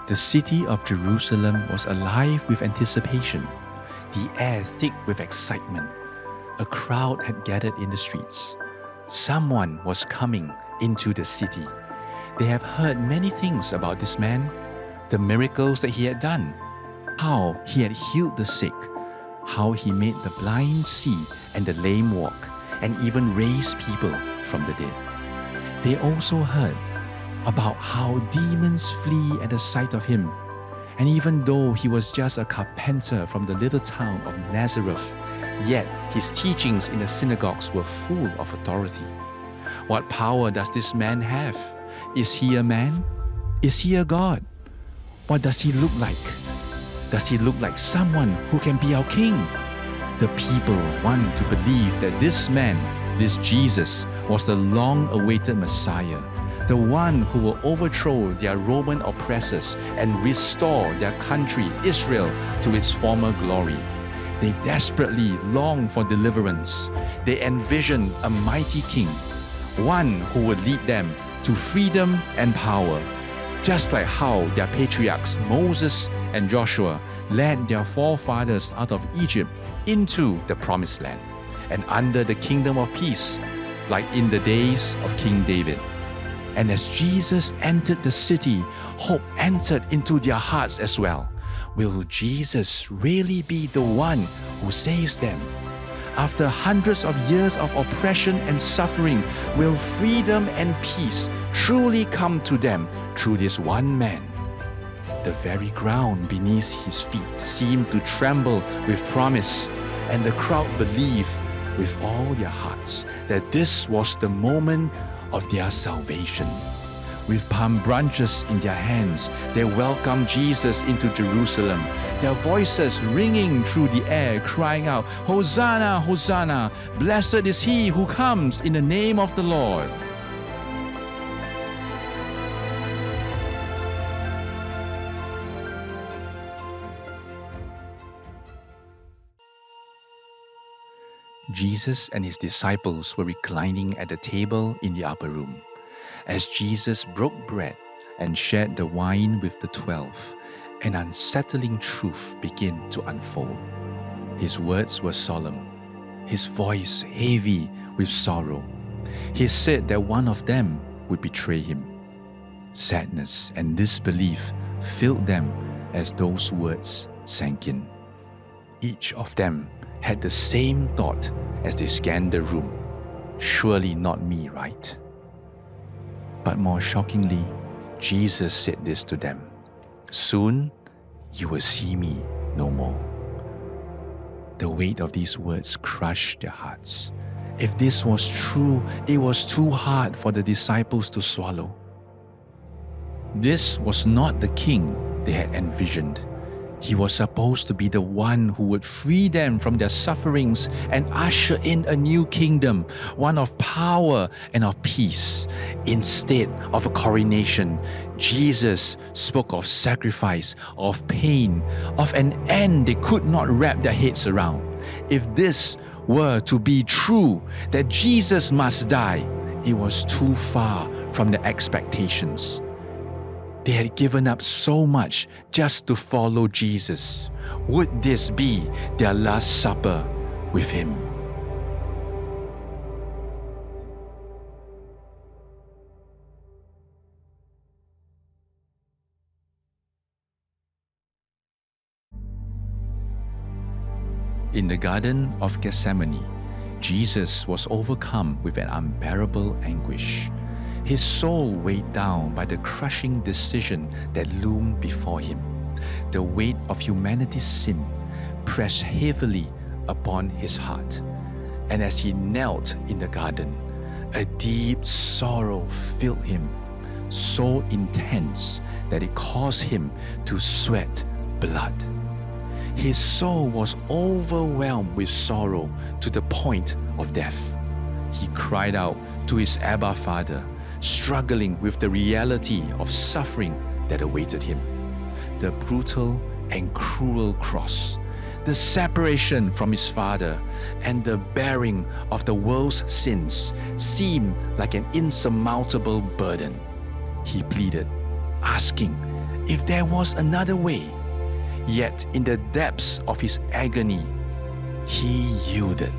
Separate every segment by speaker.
Speaker 1: The city of Jerusalem was alive with anticipation, the air thick with excitement. A crowd had gathered in the streets. Someone was coming into the city. They have heard many things about this man, the miracles that he had done, how he had healed the sick, how he made the blind see and the lame walk, and even raised people from the dead. They also heard about how demons flee at the sight of him. And even though he was just a carpenter from the little town of Nazareth, yet his teachings in the synagogues were full of authority. What power does this man have? Is he a man? Is he a God? What does he look like? Does he look like someone who can be our king? The people want to believe that this man, this Jesus, was the long-awaited Messiah, the one who will overthrow their Roman oppressors and restore their country, Israel, to its former glory. They desperately long for deliverance. They envision a mighty king, one who would lead them to freedom and power, just like how their patriarchs Moses and Joshua led their forefathers out of Egypt into the promised land and under the kingdom of peace, like in the days of King David. And as Jesus entered the city, hope entered into their hearts as well. Will Jesus really be the one who saves them? After hundreds of years of oppression and suffering, will freedom and peace truly come to them through this one man? The very ground beneath his feet seemed to tremble with promise, and the crowd believed with all their hearts that this was the moment of their salvation. With palm branches in their hands, they welcomed Jesus into Jerusalem, their voices ringing through the air, crying out, "Hosanna, Hosanna! Blessed is he who comes in the name of the Lord." Jesus and his disciples were reclining at the table in the upper room. As Jesus broke bread and shared the wine with the 12, an unsettling truth began to unfold. His words were solemn, his voice heavy with sorrow. He said that one of them would betray him. Sadness and disbelief filled them as those words sank in. Each of them had the same thought as they scanned the room. Surely not me, right? But more shockingly, Jesus said this to them: "Soon you will see me no more." The weight of these words crushed their hearts. If this was true, it was too hard for the disciples to swallow. This was not the king they had envisioned. He was supposed to be the one who would free them from their sufferings and usher in a new kingdom, one of power and of peace. Instead of a coronation, Jesus spoke of sacrifice, of pain, of an end they could not wrap their heads around. If this were to be true, that Jesus must die, it was too far from their expectations. They had given up so much just to follow Jesus. Would this be their last supper with him? In the Garden of Gethsemane, Jesus was overcome with an unbearable anguish. His soul weighed down by the crushing decision that loomed before him. The weight of humanity's sin pressed heavily upon his heart. And as he knelt in the garden, a deep sorrow filled him, so intense that it caused him to sweat blood. His soul was overwhelmed with sorrow to the point of death. He cried out to his Abba Father, struggling with the reality of suffering that awaited him. The brutal and cruel cross, the separation from his Father, and the bearing of the world's sins seemed like an insurmountable burden. He pleaded, asking if there was another way. Yet in the depths of his agony, he yielded,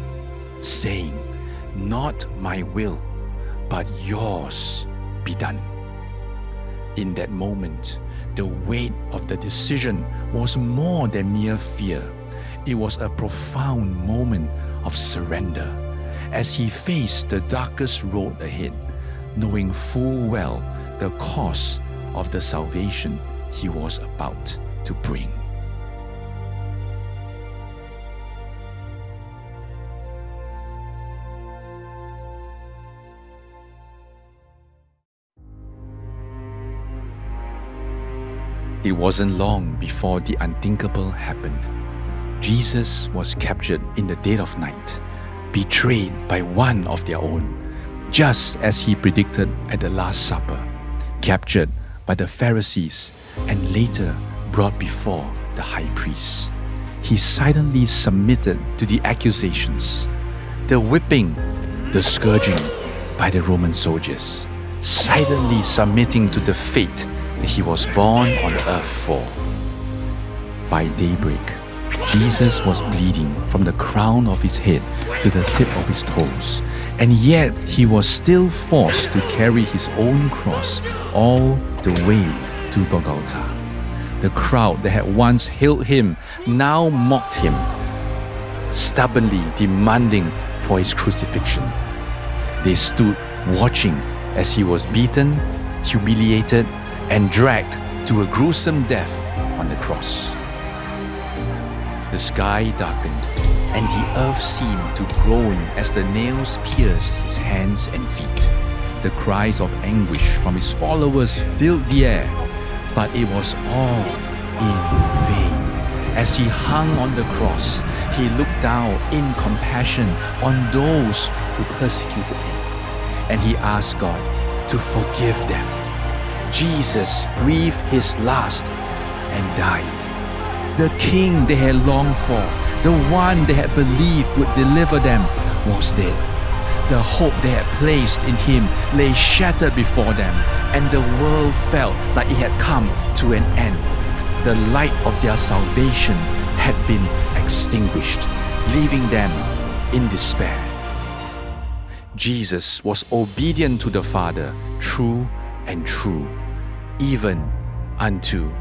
Speaker 1: saying, "Not my will, but yours be done." In that moment, the weight of the decision was more than mere fear. It was a profound moment of surrender as he faced the darkest road ahead, knowing full well the cost of the salvation he was about to bring. It wasn't long before the unthinkable happened. Jesus was captured in the dead of night, betrayed by one of their own, just as he predicted at the Last Supper, captured by the Pharisees and later brought before the high priest. He silently submitted to the accusations, the whipping, the scourging by the Roman soldiers, silently submitting to the fate that he was born on earth for. By daybreak, Jesus was bleeding from the crown of his head to the tip of his toes, and yet he was still forced to carry his own cross all the way to Golgotha. The crowd that had once hailed him now mocked him, stubbornly demanding for his crucifixion. They stood watching as he was beaten, humiliated, and dragged to a gruesome death on the cross. The sky darkened, and the earth seemed to groan as the nails pierced his hands and feet. The cries of anguish from his followers filled the air, but it was all in vain. As he hung on the cross, he looked down in compassion on those who persecuted him, and he asked God to forgive them. Jesus breathed his last and died. The king they had longed for, the one they had believed would deliver them, was dead. The hope they had placed in him lay shattered before them, and the world felt like it had come to an end. The light of their salvation had been extinguished, leaving them in despair. Jesus was obedient to the Father, true and true, even unto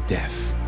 Speaker 1: death.